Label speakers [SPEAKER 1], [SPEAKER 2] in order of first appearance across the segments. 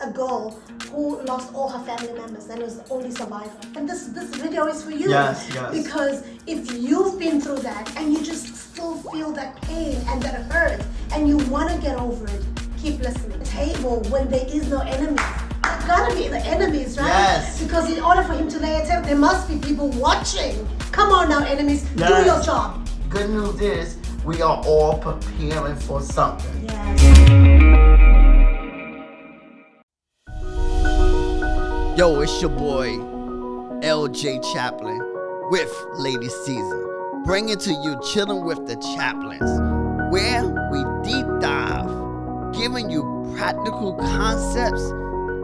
[SPEAKER 1] a girl who lost all her family members and was the only survivor. And this video is for you.
[SPEAKER 2] Yes.
[SPEAKER 1] Because if you've been through that and you just still feel that pain and that hurt and you want to get over it, keep listening. Table when there is no enemy. There gotta be the enemies, right?
[SPEAKER 2] Yes.
[SPEAKER 1] Because in order for him to lay a table, there must be people watching. Come on now, enemies, do your job.
[SPEAKER 2] Good news is we are all preparing for something.
[SPEAKER 1] Yes.
[SPEAKER 2] Yo, it's your boy LJ Chaplin with Lady Siza, bringing to you Chilling with the Chaplins, where we deep dive, giving you practical concepts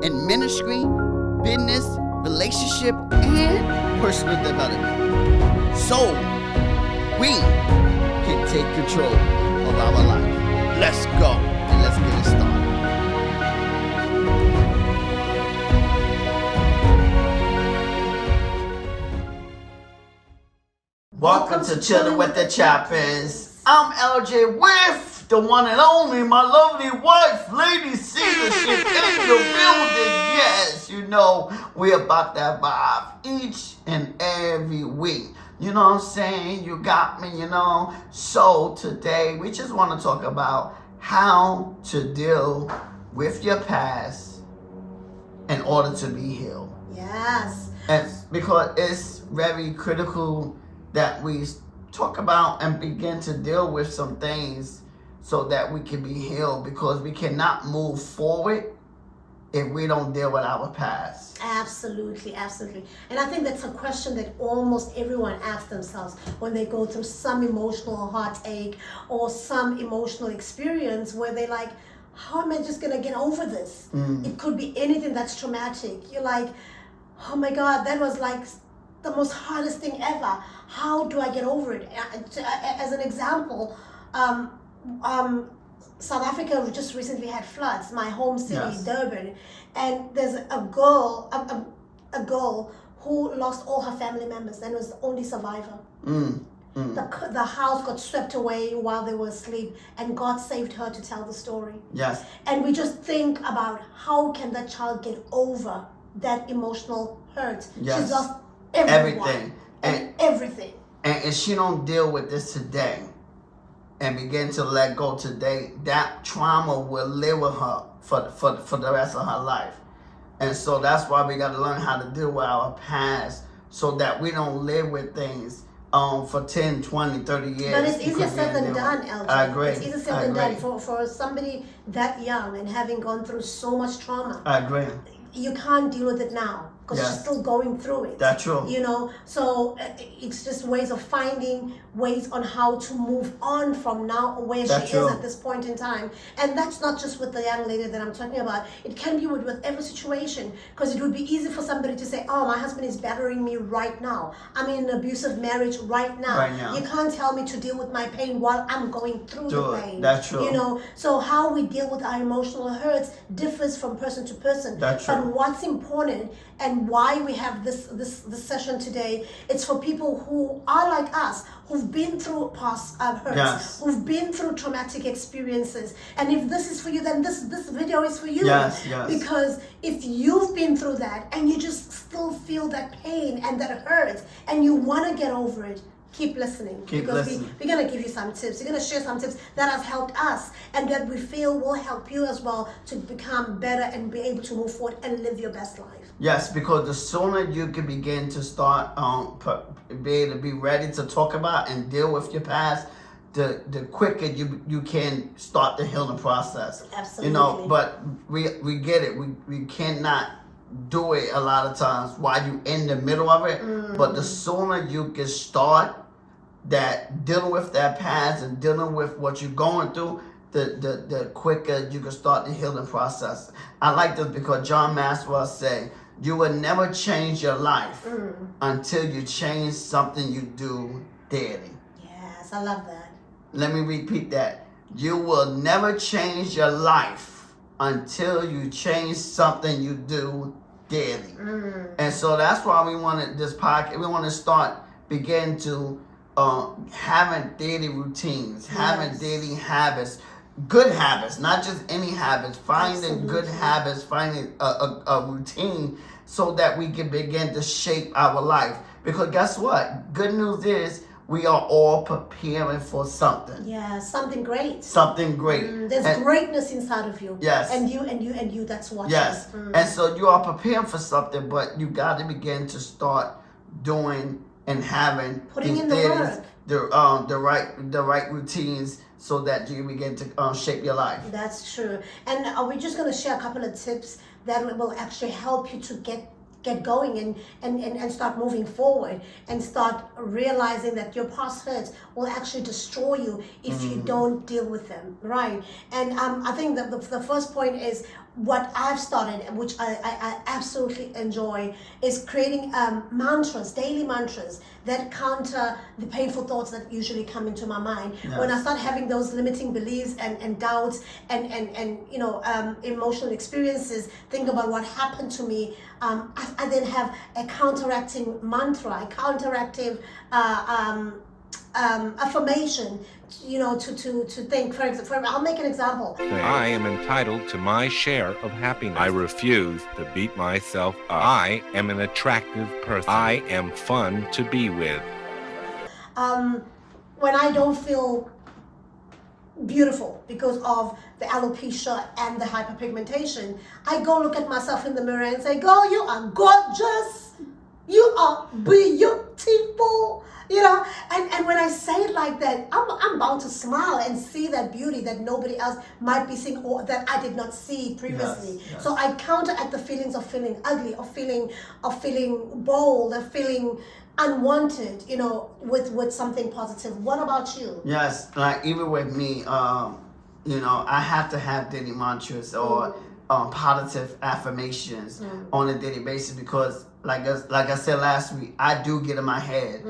[SPEAKER 2] in ministry, business, relationship, and personal development, so we can take control of our life. Let's go and let's get it started. Welcome to Chilling with the Chaplins. I'm LJ with the one and only, my lovely wife, Lady Siza. She's in the building. Yes, you know, we're about that vibe each and every week. You know what I'm saying? You got me, you know. So today, we just want to talk about how to deal with your past in order to be healed.
[SPEAKER 1] Yes.
[SPEAKER 2] And because it's very critical that we talk about and begin to deal with some things so that we can be healed, because we cannot move forward if we don't deal with our past.
[SPEAKER 1] Absolutely. And I think that's a question that almost everyone asks themselves when they go through some emotional heartache or some emotional experience where they're like, how am I just going to get over this? It could be anything that's traumatic. You're like, oh my God, that was like the most hardest thing ever. How do I get over it? As an example, South Africa just recently had floods, my home city,
[SPEAKER 2] Yes.
[SPEAKER 1] Durban, and there's a girl who lost all her family members and was the only survivor. The house got swept away while they were asleep, and God saved her to tell the story.
[SPEAKER 2] Yes.
[SPEAKER 1] And we just think about how can that child get over that emotional hurt.
[SPEAKER 2] Yes.
[SPEAKER 1] She's lost everyone.
[SPEAKER 2] Everything.
[SPEAKER 1] And everything.
[SPEAKER 2] And if she don't deal with this today and begin to let go today, that trauma will live with her for the rest of her life. And so that's why we got to learn how to deal with our past so that we don't live with things for 10, 20, 30 years.
[SPEAKER 1] But it's easier said than done, LJ.
[SPEAKER 2] I agree.
[SPEAKER 1] It's easier said than done for somebody that young and having gone through so much trauma.
[SPEAKER 2] I agree.
[SPEAKER 1] You can't deal with it now because she's still going through it.
[SPEAKER 2] That's true.
[SPEAKER 1] You know, so it's just ways of finding ways on how to move on from now where
[SPEAKER 2] That's
[SPEAKER 1] she
[SPEAKER 2] true.
[SPEAKER 1] is at this point in time. And that's not just with the young lady that I'm talking about. It can be with every situation, because it would be easy for somebody to say, oh, my husband is battering me right now. I'm in an abusive marriage right now.
[SPEAKER 2] Right now.
[SPEAKER 1] You can't tell me to deal with my pain while I'm going through the pain.
[SPEAKER 2] That's true.
[SPEAKER 1] You know, so how we deal with our emotional hurts differs from person to person.
[SPEAKER 2] That's true.
[SPEAKER 1] But what's important and why we have this session today, it's for people who are like us, who've been through past hurts,
[SPEAKER 2] Yes.
[SPEAKER 1] who've been through traumatic experiences. And if this is for you, then this video is for you.
[SPEAKER 2] Yes.
[SPEAKER 1] Because if you've been through that and you just still feel that pain and that hurt and you want to get over it, keep listening.
[SPEAKER 2] Keep listening.
[SPEAKER 1] We're going to give you some tips. We're going to share some tips that have helped us and that we feel will help you as well to become better and be able to move forward and live your best life.
[SPEAKER 2] Yes, because the sooner you can begin to start be able to be ready to talk about and deal with your past, the quicker you can start the healing process.
[SPEAKER 1] Absolutely.
[SPEAKER 2] You know, but we get it. We cannot do it a lot of times while you in the middle of it. But the sooner you can start that dealing with that past and dealing with what you're going through, the quicker you can start the healing process. I like this because John Maxwell said, you will never change your life until you change something you do daily.
[SPEAKER 1] Yes, I love that.
[SPEAKER 2] Let me repeat that. You will never change your life until you change something you do daily. And so that's why we wanted this podcast. We want to begin to having daily routines, having daily habits, good habits, not just any habits, finding
[SPEAKER 1] Absolutely.
[SPEAKER 2] good habits, finding a routine so that we can begin to shape our life. Because guess what? Good news is we are all preparing for something.
[SPEAKER 1] Yeah, something great.
[SPEAKER 2] Something great.
[SPEAKER 1] There's greatness inside of you.
[SPEAKER 2] Yes.
[SPEAKER 1] And you that's watching.
[SPEAKER 2] Yes. And so you are preparing for something, but you got to begin to start doing and having
[SPEAKER 1] Putting in the work.
[SPEAKER 2] The right routines so that you begin to shape your life.
[SPEAKER 1] That's true. And we're just going to share a couple of tips that will actually help you to get going and start moving forward and start realizing that your past hurts will actually destroy you if you don't deal with them, right? And I think that the first point is what I've started, which I absolutely enjoy, is creating mantras, daily mantras that counter the painful thoughts that usually come into my mind.
[SPEAKER 2] Yes.
[SPEAKER 1] When I start having those limiting beliefs and doubts and emotional experiences, think about what happened to me, I then have a counteracting mantra, a counteractive affirmation, to think. For example, I'll make an example.
[SPEAKER 3] I am entitled to my share of happiness. I refuse to beat myself up. I am an attractive person. I am fun to be with.
[SPEAKER 1] When I don't feel beautiful because of the alopecia and the hyperpigmentation, I go look at myself in the mirror and say, "Girl, you are gorgeous. You are beautiful." And when I say it like that, I'm bound to smile and see that beauty that nobody else might be seeing or that I did not see previously.
[SPEAKER 2] Yes.
[SPEAKER 1] So I counteract the feelings of feeling ugly, of feeling bold, of feeling unwanted, with something positive. What about you?
[SPEAKER 2] Yes, like even with me, I have to have daily mantras or positive affirmations on a daily basis because, like I said last week, I do get in my head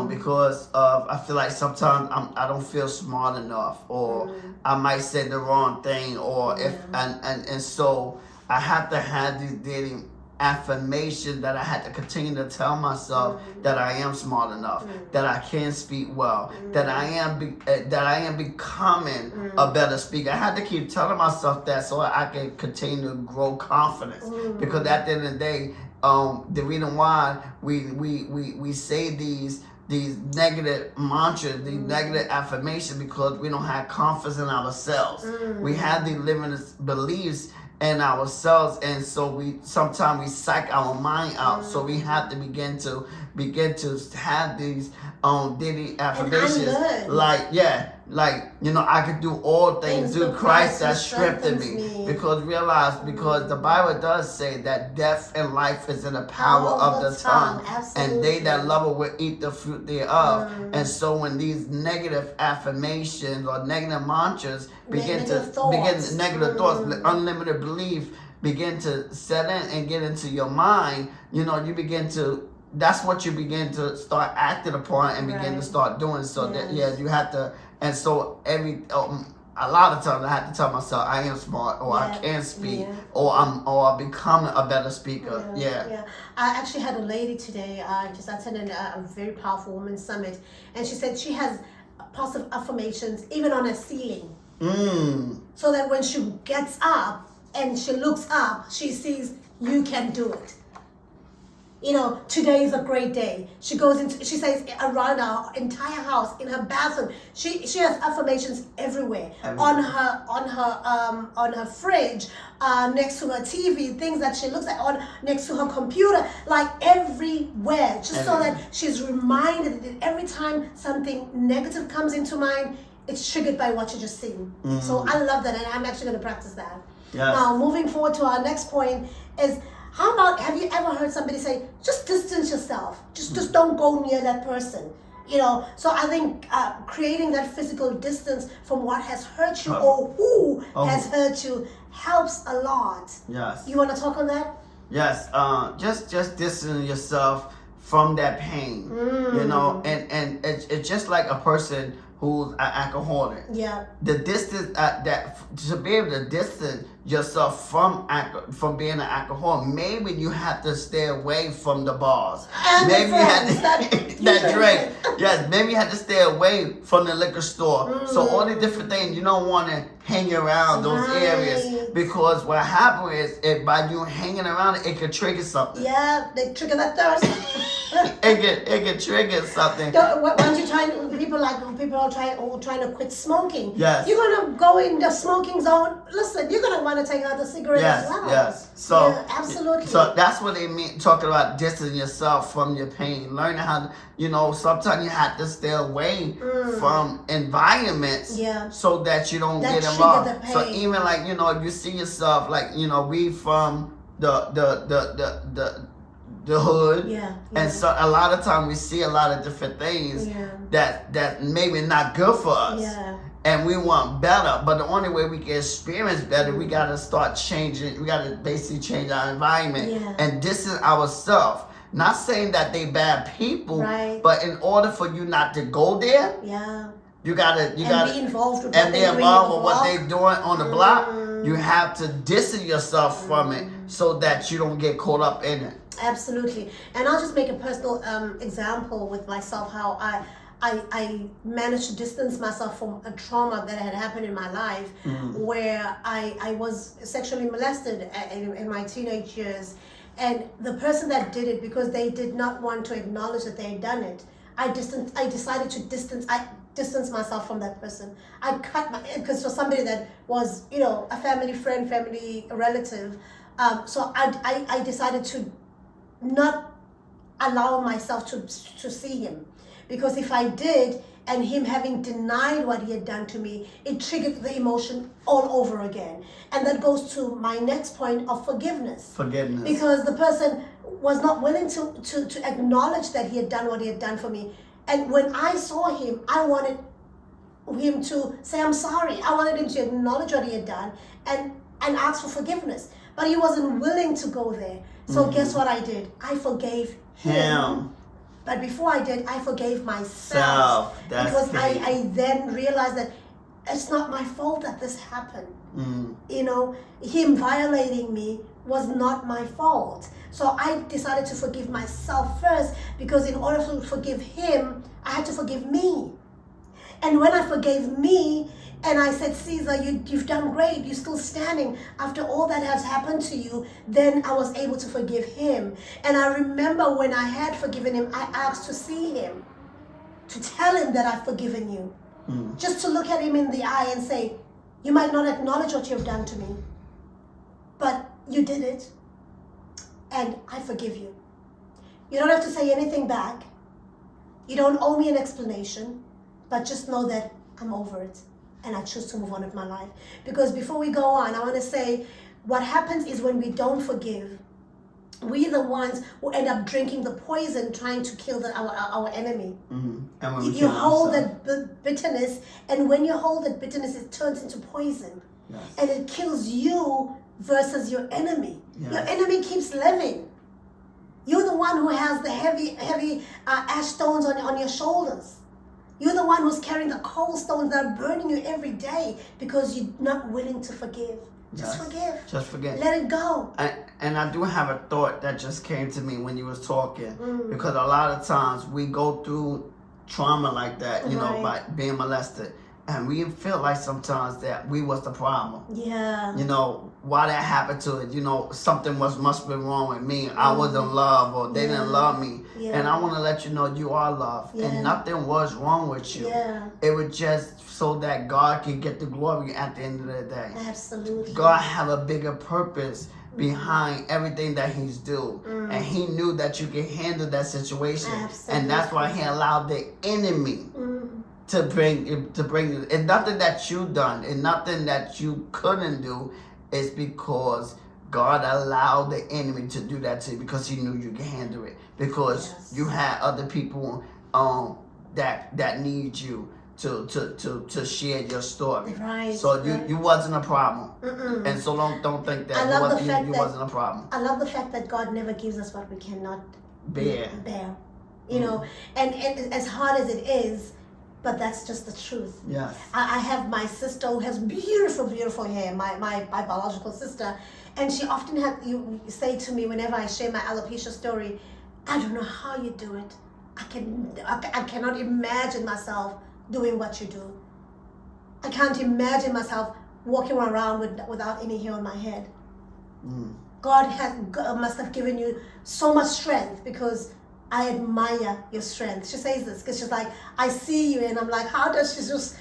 [SPEAKER 2] because I feel like sometimes I don't feel smart enough, or I might say the wrong thing, or and so I have to have these daily affirmation that I had to continue to tell myself that I am smart enough, that I can speak well, that I am becoming a better speaker. I had to keep telling myself that so I can continue to grow confidence. Because at the end of the day, the reason why we say these negative mantras, these negative affirmations, because we don't have confidence in ourselves. We have these limited beliefs in ourselves, and so sometimes we psych our mind out. So we have to begin to have these daily affirmations, I could do all things through Christ that strengthens me. Because the Bible does say that death and life is in the power of the tongue. And they that love it will eat the fruit thereof. And so when these negative affirmations or negative mantras negative thoughts, unlimited belief begin to set in and get into your mind, you begin to, that's what you begin to start acting upon and begin to start doing. So that you have to. And so a lot of times I have to tell myself I am smart, or I can speak, or I'm becoming a better speaker. Yeah.
[SPEAKER 1] I actually had a lady today. Just attended a very powerful women's summit, and she said she has positive affirmations even on a ceiling, so that when she gets up and she looks up, she sees you can do it. Today is a great day. She goes into, she says, around our entire house, in her bathroom. She has affirmations everywhere. On her fridge, next to her TV, things that she looks at, next to her computer, like everywhere. Just so that she's reminded that every time something negative comes into mind, it's triggered by what you just seen. So I love that, and I'm actually going to practice that.
[SPEAKER 2] Yes.
[SPEAKER 1] Now, moving forward to our next point is, how about, have you ever heard somebody say, just distance yourself, just don't go near that person? So I think creating that physical distance from what has hurt you or who has hurt you helps a lot.
[SPEAKER 2] Yes.
[SPEAKER 1] You want to talk on that?
[SPEAKER 2] Yes. Just distancing yourself from that pain, and it's just like a person who's an alcoholic.
[SPEAKER 1] Yeah.
[SPEAKER 2] The distance that to be able to distance yourself from being an alcoholic. Maybe you have to stay away from the bars.
[SPEAKER 1] And
[SPEAKER 2] maybe
[SPEAKER 1] the
[SPEAKER 2] you had
[SPEAKER 1] friends
[SPEAKER 2] to that drink. Yes, maybe you had to stay away from the liquor store. So all the different things, you don't want to hang around those areas, because what happens is by you hanging around it could trigger something.
[SPEAKER 1] Yeah, they trigger that thirst.
[SPEAKER 2] it can trigger something.
[SPEAKER 1] Once you try, people are trying to quit smoking.
[SPEAKER 2] Yes.
[SPEAKER 1] You're gonna go in the smoking zone. Listen, you're gonna want to take out the cigarette as well.
[SPEAKER 2] Yes. So
[SPEAKER 1] yeah, absolutely.
[SPEAKER 2] So that's what they mean talking about distancing yourself from your pain. Learning how to, sometimes you have to stay away from environments so that you don't get involved. So even like, if you see yourself like, we from the hood, and so a lot of times we see a lot of different things that maybe not good for us, and we want better. But the only way we can experience better, we got to start changing. We got to basically change our environment and distance ourselves. Not saying that they bad people, but in order for you not to go there, you gotta
[SPEAKER 1] be involved with
[SPEAKER 2] what they're doing on the block. You have to distance yourself from it so that you don't get caught up in it.
[SPEAKER 1] Absolutely. And I'll just make a personal example with myself, how I managed to distance myself from a trauma that had happened in my life, where I was sexually molested in my teenage years. And the person that did it, because they did not want to acknowledge that they had done it, I decided to distance myself from that person. I cut because for somebody that was, a family friend, family relative, so I decided to not allow myself to see him, because if I did, and him having denied what he had done to me, it triggered the emotion all over again. And that goes to my next point of forgiveness. Because the person was not willing to acknowledge that he had done what he had done for me. And when I saw him, I wanted him to say, I'm sorry. I wanted him to acknowledge what he had done and ask for forgiveness. But he wasn't willing to go there. So guess what I did? I forgave him. But before I did, I forgave myself. Because I then realized that it's not my fault that this happened. Him violating me was not my fault. So I decided to forgive myself first, because in order to forgive him, I had to forgive me. And when I forgave me, and I said, Caesar, you've done great. You're still standing after all that has happened to you. Then I was able to forgive him. And I remember when I had forgiven him, I asked to see him, to tell him that I've forgiven you. Just to look at him in the eye and say, you might not acknowledge what you've done to me, but you did it. And I forgive you. You don't have to say anything back. You don't owe me an explanation, but just know that I'm over it. And I choose to move on with my life. Because before we go on, I want to say, what happens is when we don't forgive, we're the ones who end up drinking the poison, trying to kill our enemy. And you hold that bitterness, and when you hold that bitterness, it turns into poison. And it kills you versus your enemy. Your enemy keeps living. You're the one who has the heavy ash stones on your shoulders. You're the one who's carrying the coal stones that are burning you every day because you're not willing to forgive. Just forgive.
[SPEAKER 2] Just forget.
[SPEAKER 1] Let it go.
[SPEAKER 2] And I do have a thought that just came to me when you was talking. Because a lot of times we go through trauma like that, by being molested. And we feel like sometimes that we was the problem. Why that happened to it. Something must have been wrong with me. I wasn't loved, or they didn't love me. And I want to let you know you are loved. And nothing was wrong with you. It was just so that God can get the glory at the end of the day.
[SPEAKER 1] Absolutely.
[SPEAKER 2] God have a bigger purpose behind everything that he's doing. And he knew that you could handle that situation.
[SPEAKER 1] Absolutely.
[SPEAKER 2] And that's why he allowed the enemy to bring it. And nothing that you done, and nothing that you couldn't do, is because God allowed the enemy to do that to you, because he knew you could handle it. Because you had other people that need you to share your story. So you wasn't a problem. And so don't think that you wasn't a problem.
[SPEAKER 1] I love the fact that God never gives us what we cannot bear. And as hard as it is, but that's just the truth.
[SPEAKER 2] Yes.
[SPEAKER 1] I have my sister who has beautiful, beautiful hair, my biological sister, and she often you say to me whenever I share my alopecia story, I don't know how you do it. I cannot imagine myself doing what you do. I can't imagine myself walking around without any hair on my head. God must have given you so much strength, because I admire your strength. She says this because she's like, I see you, and I'm like, how does she just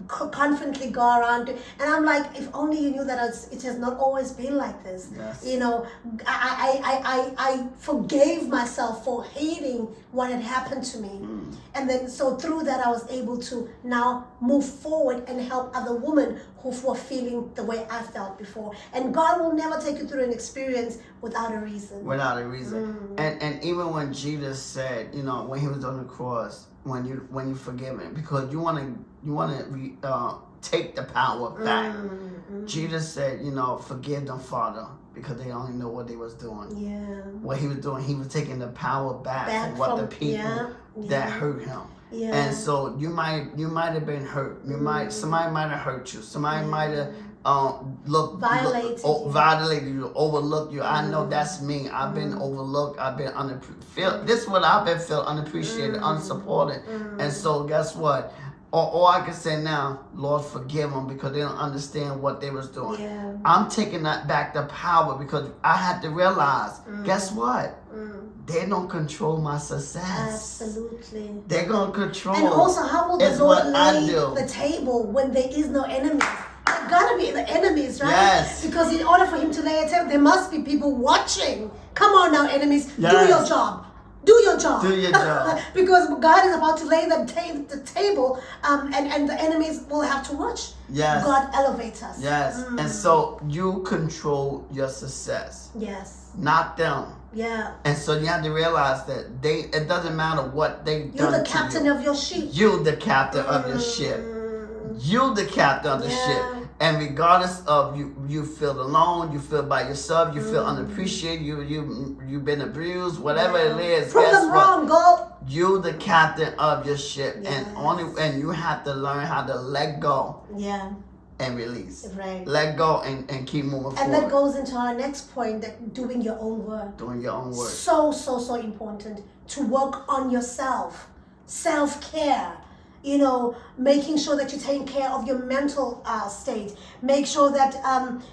[SPEAKER 1] confidently go around? And I'm like, if only you knew that it has not always been like this.
[SPEAKER 2] Yes.
[SPEAKER 1] You know, I forgave myself for hating what had happened to me. And then so through that I was able to now move forward and help other women who were feeling the way I felt before. And God will never take you through an experience without a reason.
[SPEAKER 2] Without a reason. And even when Jesus said, you know, when he was on the cross, when you forgive him, because you want to take the power back. Jesus said, you know, forgive them, Father, because they don't even know what they was doing.
[SPEAKER 1] Yeah.
[SPEAKER 2] What he was doing, he was taking the power back from the people that hurt him.
[SPEAKER 1] Yeah.
[SPEAKER 2] And so you might have been hurt. Somebody might have hurt you. Somebody might have violated you, overlooked you. I know that's me. I've been overlooked. I've been this is what I've been felt unappreciated, unsupported. And so guess what? All I can say now, Lord, forgive them, because they don't understand what they was doing.
[SPEAKER 1] Yeah.
[SPEAKER 2] I'm taking that back, the power, because I had to realize, guess what? They don't control my success.
[SPEAKER 1] Absolutely.
[SPEAKER 2] They're going to control.
[SPEAKER 1] And also, how will the Lord lay
[SPEAKER 2] do.
[SPEAKER 1] the table when there is no enemies? There gotta be the enemies, right?
[SPEAKER 2] Yes.
[SPEAKER 1] Because in order for him to lay a table, there must be people watching. Come on now, enemies.
[SPEAKER 2] Yes.
[SPEAKER 1] Do your job. Do your job.
[SPEAKER 2] Do your job.
[SPEAKER 1] Because God is about to lay the table, and the enemies will have to watch.
[SPEAKER 2] Yes.
[SPEAKER 1] God elevates us.
[SPEAKER 2] Yes. And so you control your success.
[SPEAKER 1] Yes.
[SPEAKER 2] Not them.
[SPEAKER 1] Yeah.
[SPEAKER 2] And so you have to realize that it doesn't matter what they've done to you.
[SPEAKER 1] You're the captain of your ship.
[SPEAKER 2] You're the captain of your ship. You're the captain of the ship. And regardless of you feel alone, you feel by yourself, you feel unappreciated, you've been abused, whatever it is.
[SPEAKER 1] Prove them wrong, go.
[SPEAKER 2] You're the captain of your ship,
[SPEAKER 1] Yes.
[SPEAKER 2] and you have to learn how to let go.
[SPEAKER 1] Yeah.
[SPEAKER 2] And release.
[SPEAKER 1] Right.
[SPEAKER 2] Let go and keep moving forward.
[SPEAKER 1] And that goes into our next point, that doing your own work.
[SPEAKER 2] Doing your own work.
[SPEAKER 1] So important to work on yourself. Self-care. You know, making sure that you're taking care of your mental state. Make sure that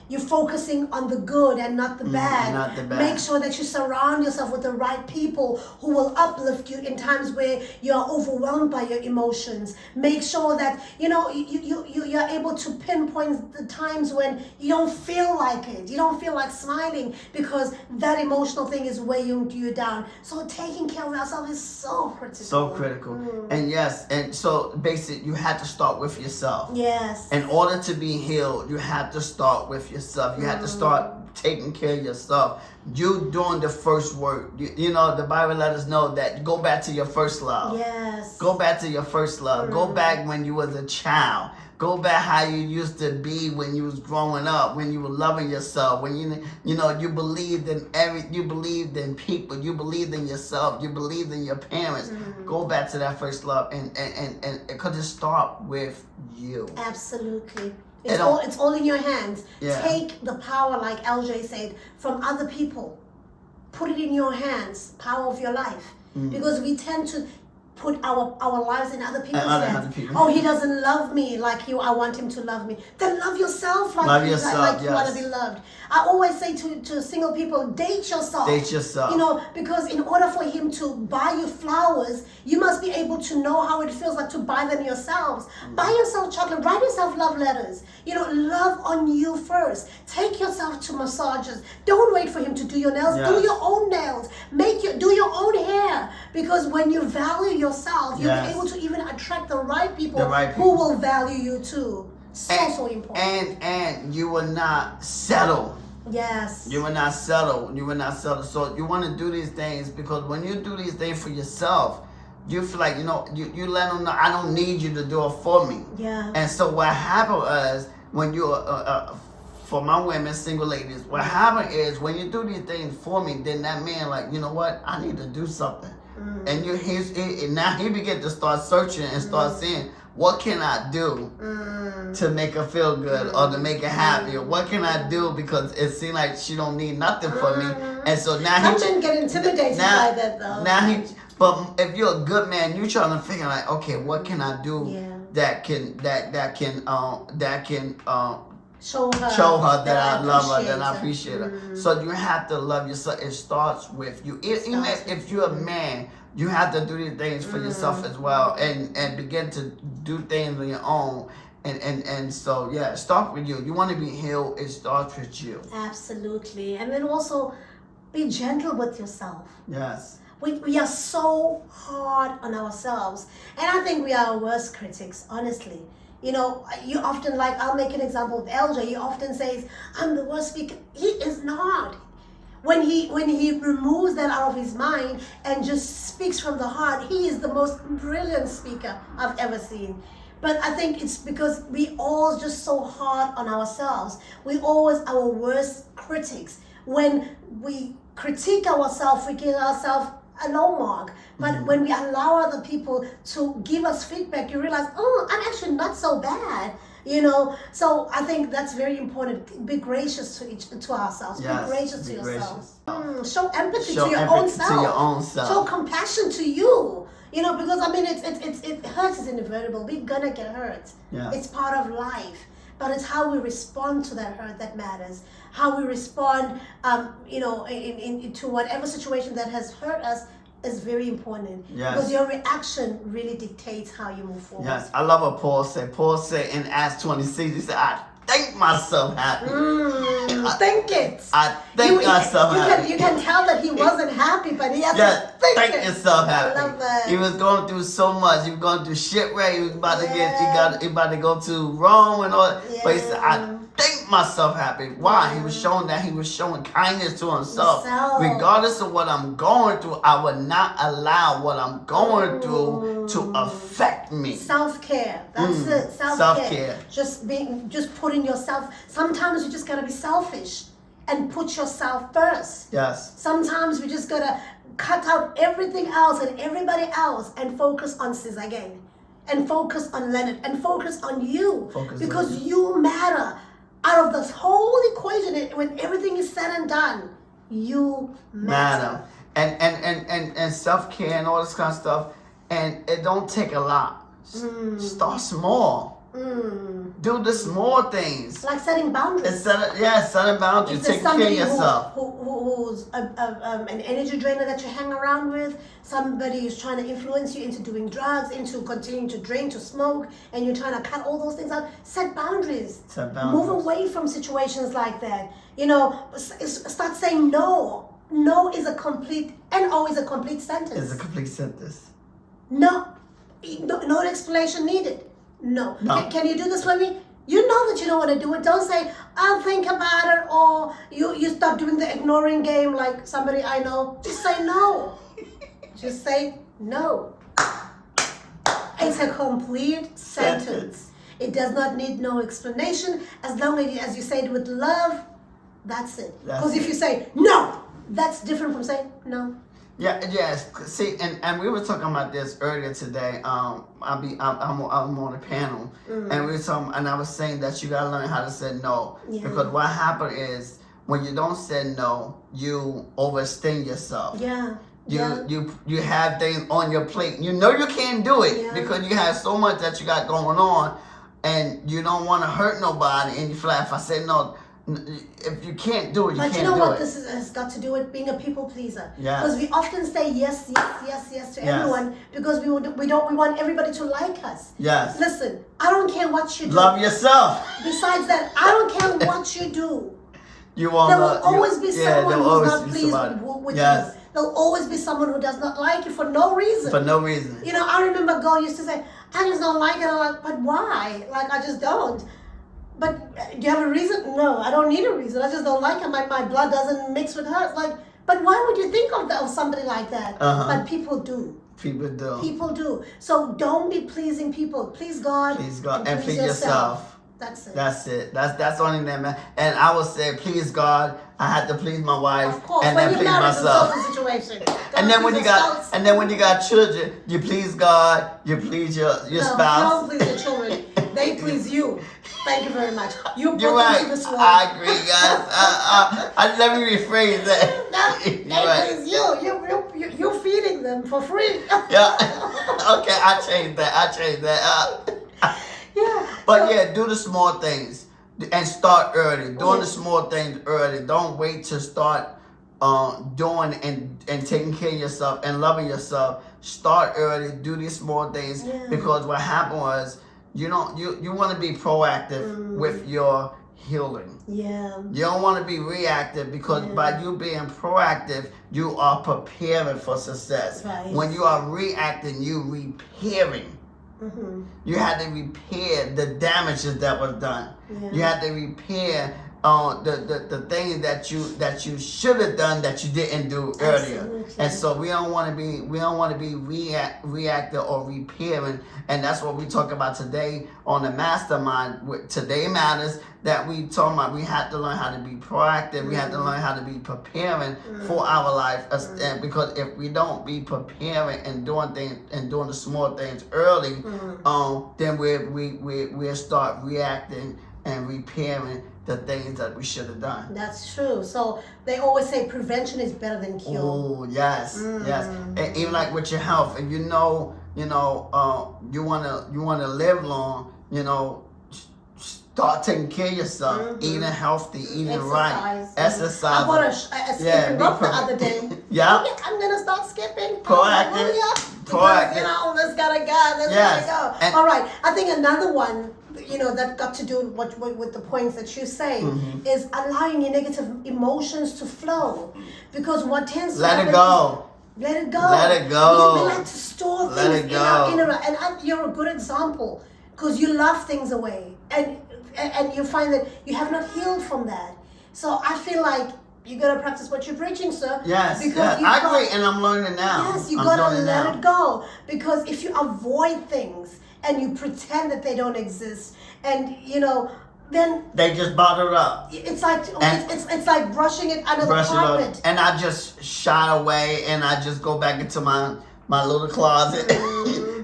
[SPEAKER 1] you're focusing on the good and not the bad.
[SPEAKER 2] Not the bad.
[SPEAKER 1] Make sure that you surround yourself with the right people who will uplift you in times where you're overwhelmed by your emotions. Make sure that, you know, you're able to pinpoint the times when you don't feel like it. You don't feel like smiling because that emotional thing is weighing you down. So taking care of yourself is so critical.
[SPEAKER 2] So critical. And yes, and so basically you have to start with yourself.
[SPEAKER 1] Yes.
[SPEAKER 2] In order to be healed, you have to start with yourself. You have to start taking care of yourself. You doing the first work. You know, the Bible let us know that go back to your first love.
[SPEAKER 1] Yes.
[SPEAKER 2] Go back to your first love. Go back when you was a child. Go back how you used to be when you was growing up, when you were loving yourself, when you believed in you believed in people, you believed in yourself, you believed in your parents. Go back to that first love, and it could just start with you.
[SPEAKER 1] Absolutely. It's all in your hands.
[SPEAKER 2] Yeah.
[SPEAKER 1] Take the power, like LJ said, from other people. Put it in your hands, power of your life. Because we tend to put our lives in other people's hands. Oh, he doesn't love me like I want him to love me. Then love yourself like you want to be loved. I always say to single people, date yourself.
[SPEAKER 2] Date yourself.
[SPEAKER 1] You know, because in order for him to buy you flowers, you must be able to know how it feels like to buy them yourselves. Buy yourself chocolate. Write yourself love letters. You know, love on you first. Take yourself to massages. Don't wait for him to do your nails.
[SPEAKER 2] Yes.
[SPEAKER 1] Do your own nails. Do your own hair. Because when you value yourself, you'll be able to even attract the right people who will value you too. So important.
[SPEAKER 2] And you will not settle.
[SPEAKER 1] Yes.
[SPEAKER 2] You will not settle. You will not settle. So you want to do these things, because when you do these things for yourself, you feel like, you know, you let them know, I don't need you to do it for me.
[SPEAKER 1] Yeah.
[SPEAKER 2] And so what happened is, when you for my women, single ladies, what happened is when you do these things for me, then that man like, you know what, I need to do something. And now he begin to start searching and start seeing, what can I do to make her feel good or to make her happy? Or what can I do because it seems like she don't need nothing from me? And so now
[SPEAKER 1] Some men get intimidated by that though.
[SPEAKER 2] But if you're a good man, you're trying to figure like, okay, what can I do that can show her that I love her, that I appreciate her. So you have to love yourself. It starts with you. Even if you're a man, you have to do these things for yourself as well, and begin to do things on your own. And so it starts with you. You want to be healed, it starts with you.
[SPEAKER 1] Absolutely. And then also be gentle with yourself.
[SPEAKER 2] Yes.
[SPEAKER 1] We are so hard on ourselves, and I think we are our worst critics, honestly. You know, you often, like, I'll make an example with LJ. He often says, I'm the worst speaker. He is not. When he removes that out of his mind and just speaks from the heart, he is the most brilliant speaker I've ever seen. But I think it's because we all just so hard on ourselves. We always our worst critics. When we critique ourselves, we give ourselves a low mark. But when we allow other people to give us feedback, you realize, oh, I'm actually not so bad. You know, so I think that's very important. Be gracious to ourselves. Yes, be gracious to yourself. Show empathy to your own self.
[SPEAKER 2] To your own self.
[SPEAKER 1] Show compassion to you. You know, because I mean, it hurts is inevitable. We're gonna get hurt. Yeah. It's part of life. But it's how we respond to that hurt that matters. How we respond, you know, to whatever situation that has hurt us is very important. Yes. Because your reaction really dictates how you move forward.
[SPEAKER 2] Yes, I love what Paul said. Paul said in Acts 26, he said, I think myself happy.
[SPEAKER 1] I think
[SPEAKER 2] myself happy.
[SPEAKER 1] You can tell that he wasn't happy, but he has to think
[SPEAKER 2] yourself happy.
[SPEAKER 1] I love that.
[SPEAKER 2] He was going through so much. He was going through shipwreck. He was about to he about to go to Rome and all that. Yeah. But he said, I think myself happy. Why? He was showing that he was showing kindness to himself. Regardless of what I'm going through, I would not allow what I'm going through to affect me.
[SPEAKER 1] Self-care. That's it. Self-care. Just putting yourself. Sometimes you just gotta be selfish and put yourself first.
[SPEAKER 2] Yes.
[SPEAKER 1] Sometimes we just gotta cut out everything else and everybody else and focus on Sis again. And focus on Leonard. And focus on you. Because you matter. Out of this whole equation, when everything is said and done, you matter.
[SPEAKER 2] And self-care and all this kind of stuff. And it don't take a lot. Start small. Do the small things.
[SPEAKER 1] Like setting boundaries.
[SPEAKER 2] Setting boundaries. Take care of yourself.
[SPEAKER 1] Who's an energy drainer that you hang around with, somebody who's trying to influence you into doing drugs, into continuing to drink, to smoke, and you're trying to cut all those things out. Set boundaries. Move away from situations like that. You know, start saying no. No is a complete, and always a complete sentence.
[SPEAKER 2] It's a complete sentence.
[SPEAKER 1] No explanation needed. No. Can you do this for me? You know that you don't want to do it. Don't say, I'll think about it, or you start doing the ignoring game like somebody I know. Just say no. Just say no. It's a complete sentence. It does not need no explanation. As long as you say it with love, that's it. Because if you say no, that's different from saying no.
[SPEAKER 2] Yes. See, and we were talking about this earlier today. I'm on a panel, and we were talking, and I was saying that you gotta learn how to say no, because what happened is when you don't say no, you overextend yourself. You have things on your plate. You know you can't do it because you have so much that you got going on, and you don't want to hurt nobody. And you feel like, if I say no, if you can't do it, you can't do it. But you know what
[SPEAKER 1] this has got to do with being a people pleaser. Because we often say yes to everyone because we want everybody to like us.
[SPEAKER 2] Yes.
[SPEAKER 1] Listen, I don't care what you do.
[SPEAKER 2] Love yourself.
[SPEAKER 1] Besides that, I don't care what you do.
[SPEAKER 2] There will
[SPEAKER 1] always be someone who's not pleased with you. There'll always be someone who does not like you for no reason. You know, I remember a girl used to say, I just don't like it. I'm like, but why? Like, I just don't. But do you have a reason? No, I don't need a reason. I just don't like her. My blood doesn't mix with hers. Like, but why would you think of somebody like that? But people do. People do. So don't be pleasing people. Please God.
[SPEAKER 2] And please yourself.
[SPEAKER 1] That's it.
[SPEAKER 2] That's it. That's only that, man. And I would say, please God, I had to please my wife,
[SPEAKER 1] Of course,
[SPEAKER 2] and
[SPEAKER 1] when
[SPEAKER 2] then
[SPEAKER 1] you're
[SPEAKER 2] please
[SPEAKER 1] married, it's a
[SPEAKER 2] myself.
[SPEAKER 1] social situation.
[SPEAKER 2] And then when you got,
[SPEAKER 1] spouse.
[SPEAKER 2] and then when you got children, you please God, you please your
[SPEAKER 1] No,
[SPEAKER 2] spouse.
[SPEAKER 1] don't please the children. They please you. Thank you very much. You put
[SPEAKER 2] You're
[SPEAKER 1] them
[SPEAKER 2] right.
[SPEAKER 1] to the sword.
[SPEAKER 2] I agree, guys. Let me rephrase that.
[SPEAKER 1] No, they
[SPEAKER 2] You're right.
[SPEAKER 1] please you. You're feeding them for free.
[SPEAKER 2] Yeah. Okay, I changed that.
[SPEAKER 1] Yeah.
[SPEAKER 2] But yeah, do the small things and start early. Doing the small things early. Don't wait to start doing and taking care of yourself and loving yourself. Start early. Do these small things because what happened was you want to be proactive with your healing.
[SPEAKER 1] Yeah.
[SPEAKER 2] You don't want to be reactive because by you being proactive, you are preparing for success.
[SPEAKER 1] Right.
[SPEAKER 2] When you are reacting, you repairing.
[SPEAKER 1] Mm-hmm.
[SPEAKER 2] You had to repair the damages that was done.
[SPEAKER 1] Yeah.
[SPEAKER 2] You had to repair the things that you should have done that you didn't do earlier.
[SPEAKER 1] Absolutely.
[SPEAKER 2] And so we don't want to be reactive or repairing. And that's what we talk about today on the mastermind. Today matters that we talk about. We have to learn how to be proactive. We have to learn how to be preparing for our life. And because if we don't be preparing and doing things and doing the small things early, then we start reacting and repairing the things that we should have done.
[SPEAKER 1] That's true. So they always say prevention is better than cure.
[SPEAKER 2] Oh yes, yes. And even like with your health, and you wanna live long. Start taking care of yourself, eating healthy, eating right, exercise.
[SPEAKER 1] I bought a skipping rope the other day.
[SPEAKER 2] Yeah.
[SPEAKER 1] Okay, I'm gonna start skipping.
[SPEAKER 2] Proactive.
[SPEAKER 1] Because, let's gotta go.
[SPEAKER 2] And
[SPEAKER 1] all right. I think another one, that got to do with the points that you say is allowing your negative emotions to flow, because what tends to happen
[SPEAKER 2] let it go.
[SPEAKER 1] Let it go.
[SPEAKER 2] Let it go.
[SPEAKER 1] We like to store
[SPEAKER 2] Let
[SPEAKER 1] things
[SPEAKER 2] it go.
[SPEAKER 1] you're a good example because you love things away, and you find that you have not healed from that. So I feel like you gotta practice what you're preaching, sir.
[SPEAKER 2] Yes,
[SPEAKER 1] because
[SPEAKER 2] I agree, and I'm learning now.
[SPEAKER 1] Yes, you gotta let it go, because if you avoid things and you pretend that they don't exist, and then
[SPEAKER 2] they just bottle it up.
[SPEAKER 1] it's like it's like brushing it under the carpet.
[SPEAKER 2] And I just shy away, and I just go back into my little closet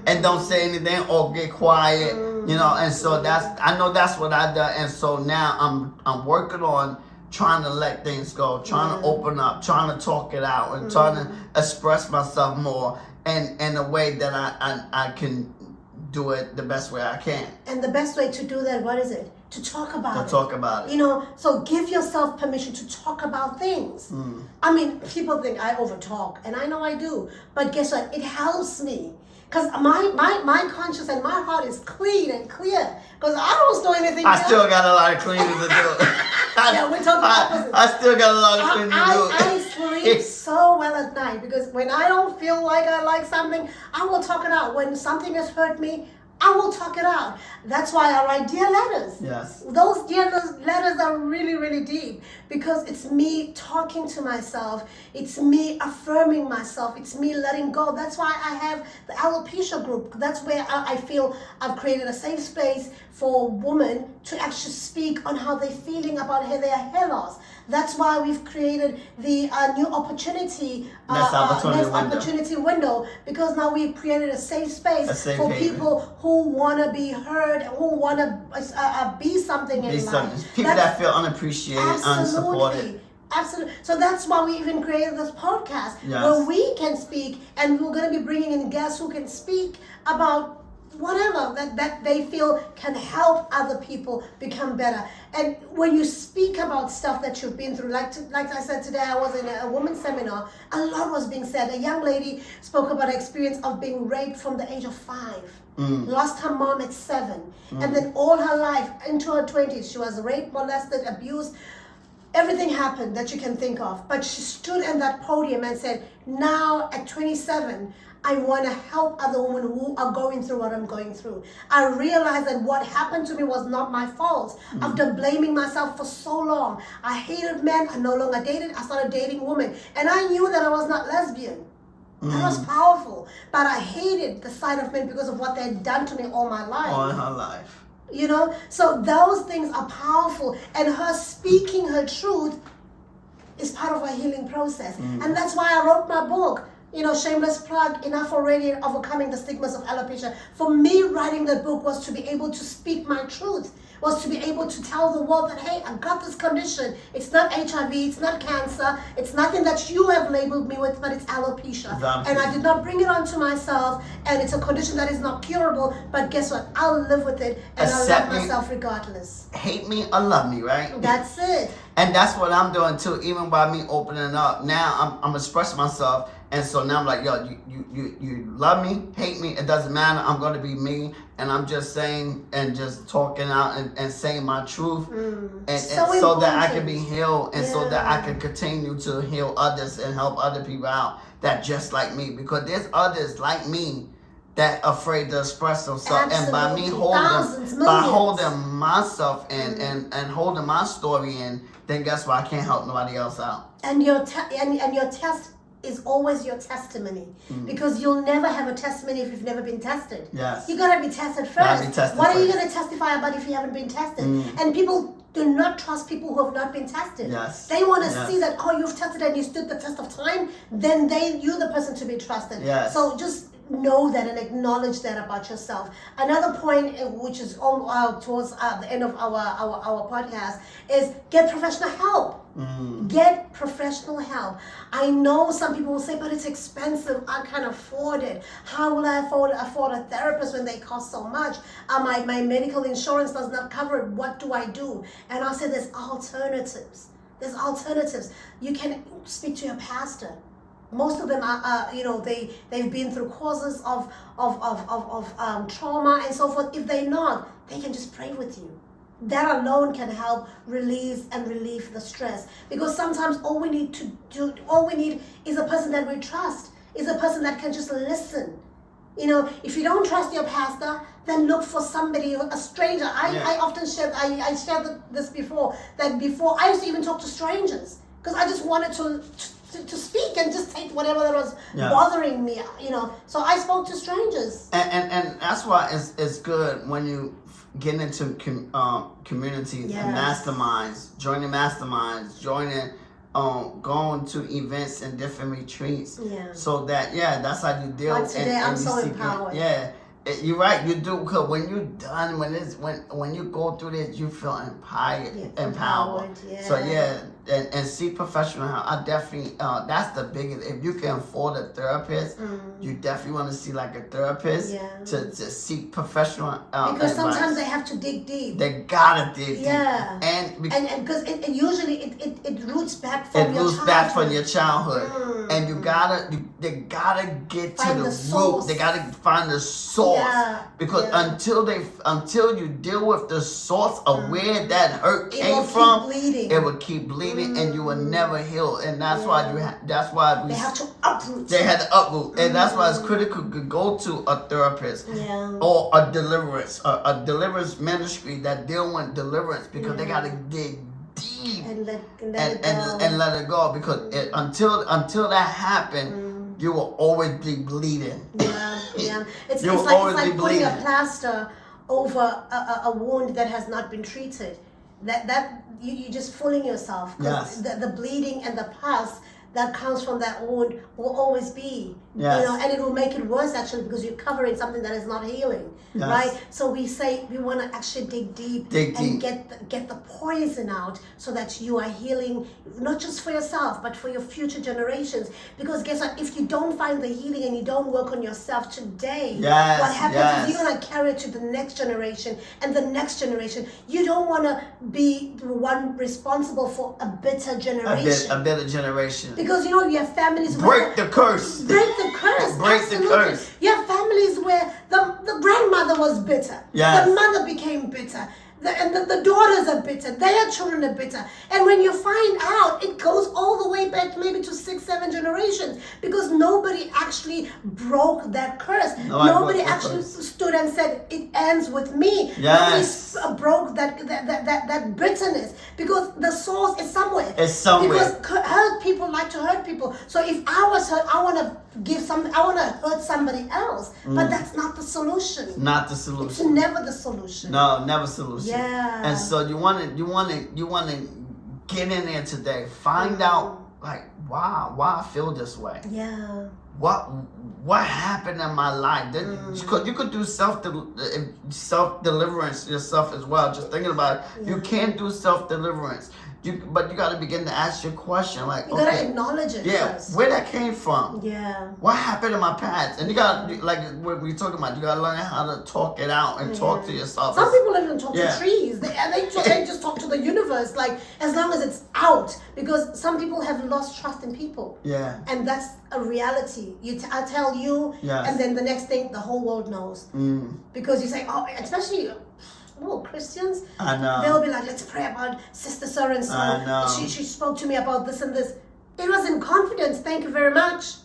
[SPEAKER 2] and don't say anything or get quiet, And so I know that's what I done, and so now I'm working on trying to let things go, trying to open up, trying to talk it out, and trying to express myself more, and in a way that I can do it the best way I can.
[SPEAKER 1] And the best way to do that, what is it? To talk about it.
[SPEAKER 2] To talk about it.
[SPEAKER 1] So give yourself permission to talk about things. I mean, people think I overtalk, and I know I do. But guess what? It helps me. Because my conscience and my heart is clean and clear. Because I don't do anything.
[SPEAKER 2] I still got a lot of cleaning to do.
[SPEAKER 1] Yeah, we're talking opposite.
[SPEAKER 2] I still got a lot of cleaning to do.
[SPEAKER 1] I sleep so well at night, because when I don't feel like I like something, I will talk it out. When something has hurt me, I will talk it out. That's why I write dear letters.
[SPEAKER 2] Yes.
[SPEAKER 1] Those dear letters are really, really deep, because it's me talking to myself. It's me affirming myself. It's me letting go. That's why I have the alopecia group. That's where I feel I've created a safe space for women to actually speak on how they're feeling about their hair loss. That's why we've created the new opportunity,
[SPEAKER 2] Next opportunity
[SPEAKER 1] window, because now we've created a safe space for
[SPEAKER 2] haven.
[SPEAKER 1] people who want to be heard, who want to be something in life.
[SPEAKER 2] People that feel unappreciated, unsupported.
[SPEAKER 1] Absolutely. So that's why we even created this podcast,
[SPEAKER 2] Yes.
[SPEAKER 1] where we can speak, and we're going to be bringing in guests who can speak about whatever that they feel can help other people become better. And when you speak about stuff that you've been through, like I said today, I was in a women's seminar. A lot was being said. A young lady spoke about her experience of being raped from the age of 5. Lost her mom at 7. And then all her life, into her 20s, she was raped, molested, abused. Everything happened that you can think of. But she stood in that podium and said, now at 27, I want to help other women who are going through what I'm going through. I realized that what happened to me was not my fault. After blaming myself for so long, I hated men. I no longer dated. I started dating women. And I knew that I was not lesbian. That was powerful. But I hated the sight of men because of what they had done to me all my life.
[SPEAKER 2] All her life.
[SPEAKER 1] You know, so those things are powerful, and her speaking her truth is part of our healing process. And that's why I wrote my book, you know, shameless plug, Enough Already, Overcoming the Stigmas of Alopecia. For me, writing that book was to be able to speak my truth, was to be able to tell the world that, hey, I got this condition. It's not HIV, it's not cancer, it's nothing that you have labeled me with, but it's alopecia. And I did not bring it onto myself, and it's a condition that is not curable, but guess what? I'll live with it, and I'll love myself regardless.
[SPEAKER 2] Hate me or love me, right?
[SPEAKER 1] That's it.
[SPEAKER 2] And that's what I'm doing too, even by me opening up. Now I'm expressing myself. And so now I'm like, yo, you love me, hate me, it doesn't matter. I'm going to be me. And I'm just saying and just talking out and saying my truth. And so that I can be healed, and so that I can continue to heal others and help other people out that just like me. Because there's others like me that afraid to express themselves. And by me holding myself and holding my story in, then guess what? I can't help nobody else out.
[SPEAKER 1] And your test is always your testimony, because you'll never have a testimony if you've never been tested.
[SPEAKER 2] Yes.
[SPEAKER 1] You gotta be tested first. What are you gonna testify about if you haven't been tested? And people do not trust people who have not been tested.
[SPEAKER 2] Yes.
[SPEAKER 1] They want to see that, oh, you've tested and you stood the test of time, then you're the person to be trusted.
[SPEAKER 2] Yes.
[SPEAKER 1] So just know that and acknowledge that about yourself. Another point, which is towards the end of our podcast, is get professional help. Get professional help. I know some people will say, but it's expensive. I can't afford it. How will I afford a therapist when they cost so much? My medical insurance does not cover it. What do I do? And I'll say there's alternatives. There's alternatives. You can speak to your pastor. Most of them are, they've been through causes of trauma and so forth. If they're not, they can just pray with you. That alone can help release and relieve the stress. Because sometimes all we need is a person that we trust, is a person that can just listen. You know, if you don't trust your pastor, then look for somebody, a stranger. I often shared, I shared this before, that before I used to even talk to strangers, because I just wanted to speak and just take whatever that was bothering me, you know. So I spoke to strangers.
[SPEAKER 2] And that's why it's good when you get into communities and masterminds, joining going to events and different retreats. So that, that's how you deal.
[SPEAKER 1] But today I'm so empowered.
[SPEAKER 2] You're right, you do, because when you're done, when you go through this, you feel empowered. So and seek professional help. I definitely, that's the biggest. If you can afford a therapist, you definitely want to see like a therapist to seek professional
[SPEAKER 1] because
[SPEAKER 2] advice.
[SPEAKER 1] Sometimes they have to dig deep.
[SPEAKER 2] They gotta dig deep.
[SPEAKER 1] And because it usually it roots back from your childhood.
[SPEAKER 2] It roots back from your childhood. And they gotta get to the root.
[SPEAKER 1] Source.
[SPEAKER 2] They gotta find the source. Because until you deal with the source of where that hurt came from, it will keep bleeding. And you will never heal, and that's why they
[SPEAKER 1] have to uproot.
[SPEAKER 2] They had to uproot, and that's why it's critical to go to a therapist or a deliverance ministry that deal with deliverance, because they gotta dig deep and let it go, because until that happen, you will always be bleeding.
[SPEAKER 1] It's like putting a plaster over a wound that has not been treated. That you're just fooling yourself. The bleeding and the pus that comes from that wound will always be, and it will make it worse actually, because you're covering something that is not healing, right? So we say we want to actually dig deep and get the poison out, so that you are healing not just for yourself but for your future generations. Because guess what? If you don't find the healing and you don't work on yourself today, what happens is you're gonna carry it to the next generation and the next generation. You don't want to be the one responsible for a bitter generation.
[SPEAKER 2] A bitter generation.
[SPEAKER 1] Because you have families
[SPEAKER 2] break the curse.
[SPEAKER 1] Break the curse. You have families where the grandmother was bitter. The mother became bitter. The daughters are bitter, their children are bitter. And when you find out, it goes all the way back maybe to 6-7 generations, because nobody actually broke that curse. Nobody actually stood and said, it ends with me.
[SPEAKER 2] Yes.
[SPEAKER 1] Nobody broke that bitterness, because the source is somewhere.
[SPEAKER 2] It's somewhere.
[SPEAKER 1] Because hurt people like to hurt people. So if I was hurt, I want to hurt somebody else. But that's not the solution.
[SPEAKER 2] Not the solution.
[SPEAKER 1] It's never the solution.
[SPEAKER 2] No, never solution.
[SPEAKER 1] Yeah.
[SPEAKER 2] And so you want to get in there today. Find out, like, why I feel this way.
[SPEAKER 1] Yeah.
[SPEAKER 2] What happened in my life? Because you could do self deliverance yourself as well. Just thinking about it, you can't do self deliverance. But you got to begin to ask your question, like,
[SPEAKER 1] you gotta acknowledge it first.
[SPEAKER 2] Where that came from.
[SPEAKER 1] Yeah.
[SPEAKER 2] What happened in my past? And you got to, like what we're talking about, you got to learn how to talk it out and talk to yourself.
[SPEAKER 1] Some people even talk to trees. They just talk to the universe, like, as long as it's out. Because some people have lost trust in people.
[SPEAKER 2] Yeah.
[SPEAKER 1] And that's a reality. I tell you, and then the next thing, the whole world knows. Because you say, oh, especially... Christians,
[SPEAKER 2] I know.
[SPEAKER 1] They'll be like, let's pray about Sister so and so.
[SPEAKER 2] I know.
[SPEAKER 1] She spoke to me about this and this. It was in confidence. Thank you very much.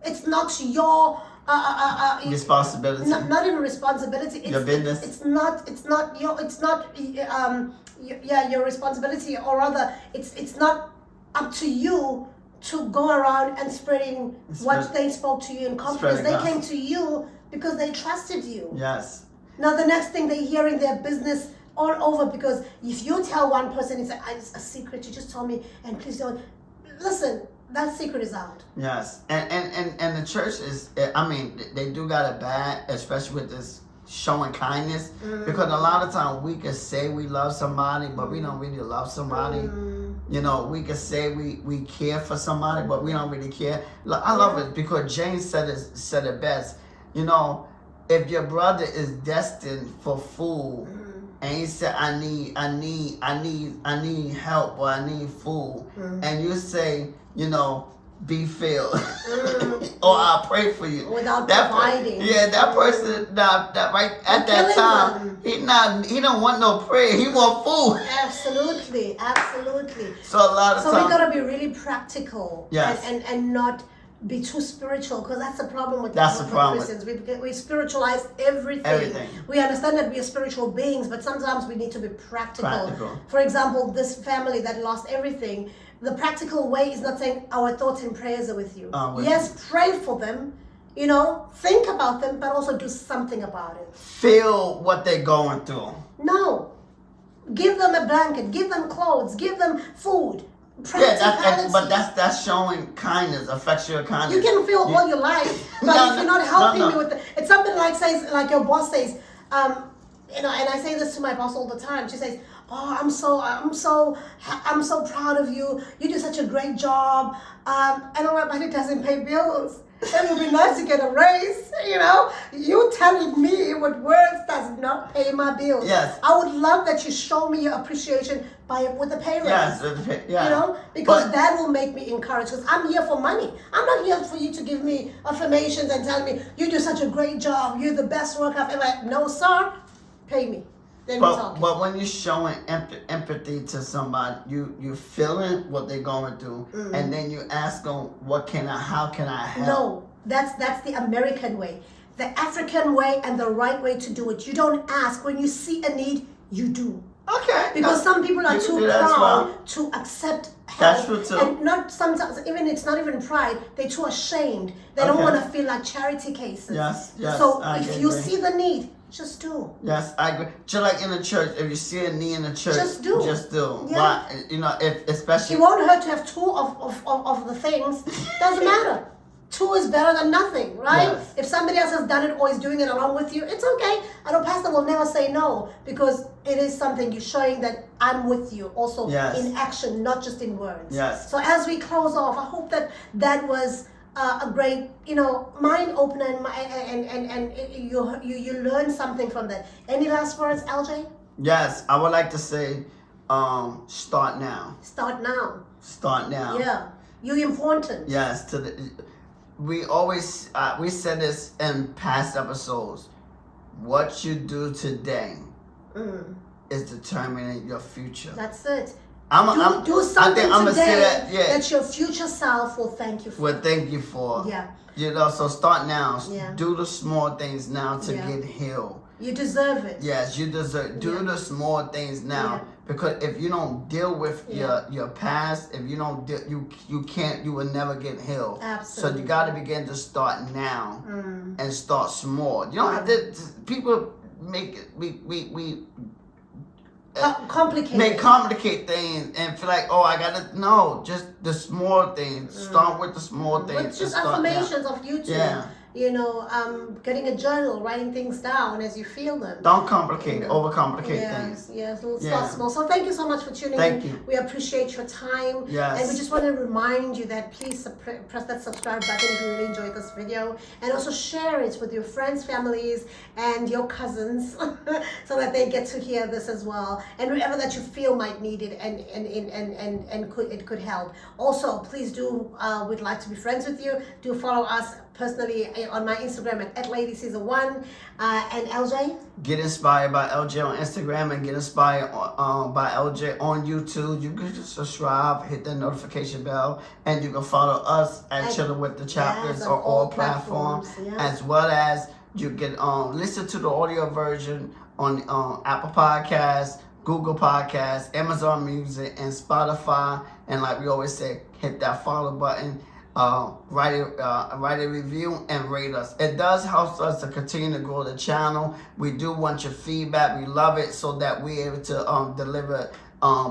[SPEAKER 1] It's not your
[SPEAKER 2] responsibility.
[SPEAKER 1] Not even responsibility. It's
[SPEAKER 2] your business.
[SPEAKER 1] It's not your responsibility, or rather, it's not up to you to go around and spreading what they spoke to you in confidence. They came to you because they trusted you.
[SPEAKER 2] Yes.
[SPEAKER 1] Now the next thing they hear in their business all over, because if you tell one person, it's a secret, you just told me, and please don't listen, that secret is out.
[SPEAKER 2] Yes. And the church is, I mean, they do got it bad, especially with this showing kindness, because a lot of times we can say we love somebody, but we don't really love somebody. You know, we can say we care for somebody, but we don't really care. I love it because James said it best. You know, if your brother is destined for food, and he said, I need help, or I need food, and you say, you know, be filled, or I'll pray for you.
[SPEAKER 1] Without providing.
[SPEAKER 2] That person, that right at that time, he don't want no prayer. He want food.
[SPEAKER 1] Absolutely.
[SPEAKER 2] So a lot of times,
[SPEAKER 1] we gotta be really practical.
[SPEAKER 2] Yes.
[SPEAKER 1] And not be too spiritual, because that's the problem with Christians. We spiritualize everything. We understand that we are spiritual beings, but sometimes we need to be practical. For example, this family that lost everything, the practical way is not saying our thoughts and prayers are with you. Pray for them, you know, think about them, but also do something about it.
[SPEAKER 2] Feel what they're going through.
[SPEAKER 1] No. Give them a blanket, give them clothes, give them food.
[SPEAKER 2] But that's showing kindness, affectionate kindness.
[SPEAKER 1] You can feel all your life, but if you're not helping me with it, it's something like your boss says, you know, and I say this to my boss all the time. She says, "Oh, I'm so proud of you. You do such a great job." And I'm like, "But it doesn't pay bills. It would be nice to get a raise, you know. You telling me with words does not pay my bills.
[SPEAKER 2] Yes.
[SPEAKER 1] I would love that you show me your appreciation with the pay raise.
[SPEAKER 2] Yes,
[SPEAKER 1] you know, because that will make me encouraged. Because I'm here for money. I'm not here for you to give me affirmations and tell me you do such a great job. You're the best worker I've ever. No, sir. Pay me.
[SPEAKER 2] But when you're showing empathy to somebody, you feeling what they're going through, and then you ask them, how can I help?
[SPEAKER 1] No, that's the American way. The African way and the right way to do it. You don't ask. When you see a need, you do.
[SPEAKER 2] Okay.
[SPEAKER 1] Because some people are too proud to accept help.
[SPEAKER 2] That's true too.
[SPEAKER 1] And not sometimes, it's not even pride. They're too ashamed. They don't want to feel like charity cases.
[SPEAKER 2] Yes.
[SPEAKER 1] So if you see the need, just do.
[SPEAKER 2] Yes, I agree. Just like in the church, if you see a need in the church, just do.
[SPEAKER 1] Yeah.
[SPEAKER 2] Why? You know, especially.
[SPEAKER 1] It won't hurt to have two of the things. Doesn't matter. Two is better than nothing, right?
[SPEAKER 2] Yes.
[SPEAKER 1] If somebody else has done it or is doing it along with you, it's okay. And a pastor will never say no, because it is something you're showing that I'm with you also in action, not just in words.
[SPEAKER 2] Yes.
[SPEAKER 1] So as we close off, I hope that was a great, mind opener, and you learn something from that. Any last words, LJ?
[SPEAKER 2] Yes, I would like to say, start now.
[SPEAKER 1] Start now.
[SPEAKER 2] Start now.
[SPEAKER 1] Yeah, you're important.
[SPEAKER 2] Yes, we always we said this in past episodes. What you do today is determining your future.
[SPEAKER 1] That's it.
[SPEAKER 2] I
[SPEAKER 1] Do something
[SPEAKER 2] think I'm gonna
[SPEAKER 1] today
[SPEAKER 2] say that. Yeah.
[SPEAKER 1] that your future self will thank you for.
[SPEAKER 2] Well, thank you for.
[SPEAKER 1] Yeah.
[SPEAKER 2] You know, so start now.
[SPEAKER 1] Yeah.
[SPEAKER 2] Do the small things now to
[SPEAKER 1] Yeah.
[SPEAKER 2] get healed.
[SPEAKER 1] You deserve it.
[SPEAKER 2] Yes, you deserve. Do
[SPEAKER 1] Yeah.
[SPEAKER 2] the small things now,
[SPEAKER 1] Yeah.
[SPEAKER 2] because if you don't deal with
[SPEAKER 1] Yeah.
[SPEAKER 2] your past, if you don't deal, you will never get healed.
[SPEAKER 1] Absolutely.
[SPEAKER 2] So you got to begin to start now and start small. You don't have to. People make it. We complicate things and feel like, oh, I gotta just the small things. Start with the small things.
[SPEAKER 1] It's just affirmations of you two.
[SPEAKER 2] Yeah.
[SPEAKER 1] You know, getting a journal, writing things down as you feel them.
[SPEAKER 2] Don't complicate, overcomplicate things.
[SPEAKER 1] Yes, let's start small. So thank you so much for tuning in.
[SPEAKER 2] Thank you.
[SPEAKER 1] We appreciate your time.
[SPEAKER 2] Yes.
[SPEAKER 1] And we just want to remind you that please press that subscribe button if you really enjoyed this video. And also share it with your friends, families, and your cousins so that they get to hear this as well. And whoever that you feel might need it and it could help. Also, please do, we'd like to be friends with you. Do follow us personally on my Instagram at Lady Siza 1 and LJ.
[SPEAKER 2] Get inspired by LJ on Instagram and get inspired by LJ on YouTube. You can just subscribe, hit the notification bell, and you can follow us at Chilling With The Chaplins on all platforms, as well as you can listen to the audio version on Apple Podcasts, Google Podcasts, Amazon Music, and Spotify. And like we always say, hit that follow button. Write a review and rate us. It does help us to continue to grow the channel. We do want your feedback. We love it so that we're able to deliver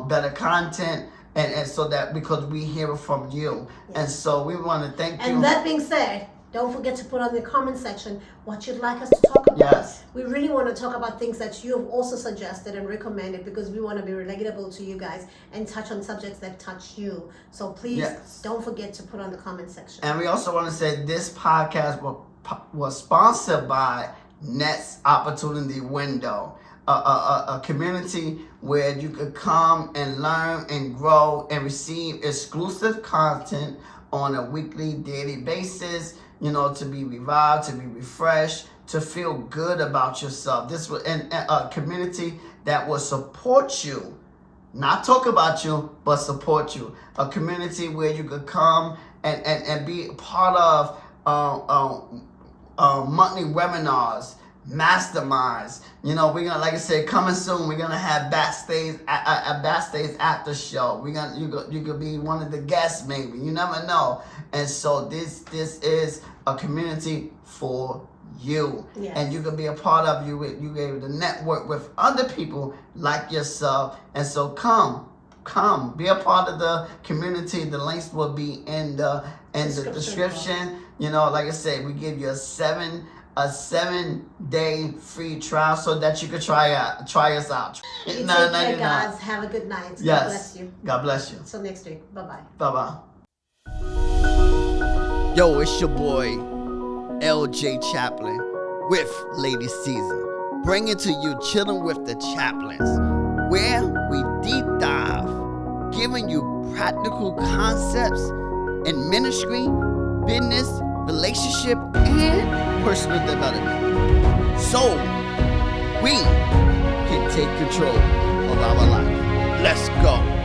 [SPEAKER 2] better content and so that because we hear it from you. And so we want to thank you.
[SPEAKER 1] And that being said, don't forget to put on the comment section what you'd like us to talk about.
[SPEAKER 2] Yes.
[SPEAKER 1] We really want to talk about things that you have also suggested and recommended because we want to be relatable to you guys and touch on subjects that touch you. So please don't forget to put on the comment section.
[SPEAKER 2] And we also want to say this podcast was sponsored by Next Opportunity Window, a community where you could come and learn and grow and receive exclusive content on a weekly, daily basis. You know, to be revived, to be refreshed, to feel good about yourself. This was a community that will support you, not talk about you, but support you. A community where you could come and be part of monthly webinars, masterminds. You know, we're gonna, like I said, coming soon. We're gonna have backstage after show. You could be one of the guests, maybe. You never know. And so this is a community for you, and you can be a part of you able to network with other people like yourself. And so come be a part of the community. The links will be in the description. You know, like I said, we give you a 7-day free trial so that you could try us out.
[SPEAKER 1] You take care, guys. Have a good night.
[SPEAKER 2] Yes.
[SPEAKER 1] God bless you.
[SPEAKER 2] God bless you.
[SPEAKER 1] Till next week. Bye-bye.
[SPEAKER 2] Bye-bye.
[SPEAKER 4] Yo, it's your boy, LJ Chaplin, with Lady Siza, bringing to you Chilling With The Chaplins, where we deep dive, giving you practical concepts in ministry, business, relationship, and personal development. So, we can take control of our life. Let's go.